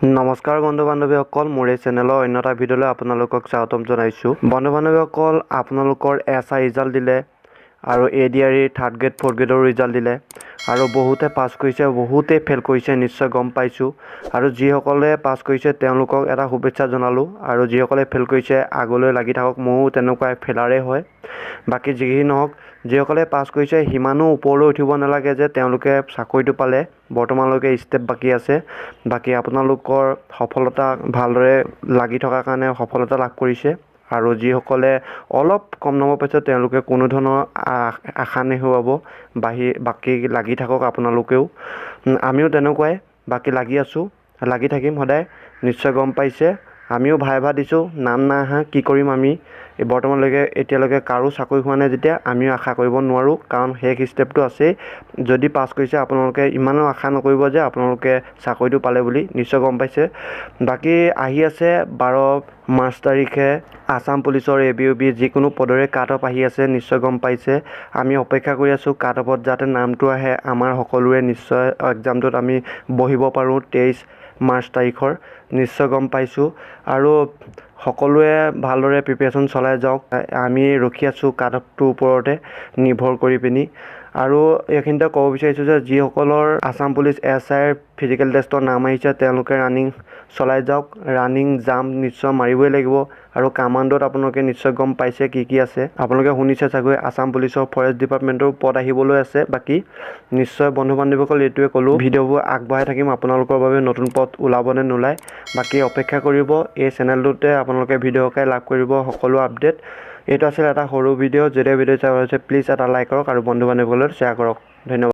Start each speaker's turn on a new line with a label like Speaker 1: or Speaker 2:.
Speaker 1: নমস্কাৰ বন্ধু বান্ধৱীসকল, মোৰ এই চেনেলৰ অন্য এটা ভিডিঅ'লৈ আপোনালোকক স্বাগতম জনাইছোঁ। বন্ধু বান্ধৱীসকল, আপোনালোকৰ SI ৰিজাল্ট দিলে আৰু ADRE থাৰ্ড গ্ৰেড ফ'ৰ্থ গ্ৰেডৰ ৰিজাল্ট দিলে আৰু বহুতে পাছ কৰিছে, বহুতে ফেইল কৰিছে, নিশ্চয় গম পাইছোঁ। আৰু যিসকলে পাছ কৰিছে তেওঁলোকক এটা শুভেচ্ছা জনালোঁ, আৰু যিসকলে ফেইল কৰিছে আগলৈ লাগি থাকক, ময়ো তেনেকুৱাই ফেইলাৰে হয়। বাকী যি নহওক, যিসকলে পাছ কৰিছে সিমানো ওপৰলৈ উঠিব নালাগে যে তেওঁলোকে চাকৰিটো পালে। বৰ্তমানলৈকে ষ্টেপ বাকী আছে। বাকী আপোনালোকৰ সফলতা ভালদৰে লাগি থকাৰ কাৰণে সফলতা লাভ কৰিছে। আৰু যিসকলে অলপ কম নম্বৰ পাইছে তেওঁলোকে কোনো ধৰণৰ আশা নেহেৰুৱাব। বাকী লাগি থাকক আপোনালোকেও, আমিও তেনেকুৱাই বাকী লাগি আছোঁ, লাগি থাকিম সদায়। নিশ্চয় গম পাইছে, আমিও ভাইভা দিছোঁ, নাম নাই অহা, কি কৰিম আমি। বৰ্তমানলৈকে এতিয়ালৈকে কাৰো চাকৰি হোৱা নাই যেতিয়া আমিও আশা কৰিব নোৱাৰোঁ, কাৰণ শেষ ষ্টেপটো আছেই। যদি পাছ কৰিছে আপোনালোকে ইমানো আশা নকৰিব যে আপোনালোকে চাকৰিটো পালে বুলি, নিশ্চয় গম পাইছে। বাকী আহি আছে 12 মাৰ্চ তাৰিখে আছাম পুলিচৰ ABUB যিকোনো পদৰে কাট অফ আহি আছে, নিশ্চয় গম পাইছে। আমি অপেক্ষা কৰি আছোঁ কাট অফত যাতে নামটো আহে আমাৰ সকলোৰে, নিশ্চয় এক্সামটোত আমি বহিব পাৰোঁ 23 মাৰ্চ তাৰিখৰ, নিশ্চয় গম পাইছোঁ। আৰু সকলোৱে ভালদৰে প্ৰিপেৰেশ্যন চলাই যাওক, আমি ৰখি আছোঁ কাট অফটোৰ ওপৰতে নিৰ্ভৰ কৰি পিনি। আৰু এইখিনিতে ক'ব বিচাৰিছোঁ যে যিসকলৰ আছাম পুলিচ SIৰ ফিজিকেল টেষ্টৰ নাম আহিছে তেওঁলোকে ৰানিং চলাই যাওক, ৰানিং জাম্প নিশ্চয় মাৰিবই লাগিব। আৰু কামাণ্ডোত আপোনালোকে নিশ্চয় গম পাইছে কি আছে, আপোনালোকে শুনিছে চাগৈ আছাম পুলিচৰ ফৰেষ্ট ডিপাৰ্টমেণ্টৰ পদ আহিবলৈ আছে। বাকী নিশ্চয় বন্ধু বান্ধৱীসকল এইটোৱে ক'লোঁ, ভিডিঅ'বোৰ আগবঢ়াই থাকিম আপোনালোকৰ বাবে, নতুন পদ ওলাব নে নোলায়। বাকী অপেক্ষা কৰিব, এই চেনেলটোতে আপোনালোকে ভিডিঅ'কাই লাভ কৰিব সকলো আপডেট। এইটো আছিল এটা সৰু ভিডিঅ', যেতিয়া ভিডিঅ' চাই ভাল হৈছে প্লিজ এটা লাইক কৰক আৰু বন্ধু বান্ধৱীসকলৰ শ্বেয়াৰ কৰক। ধন্যবাদ।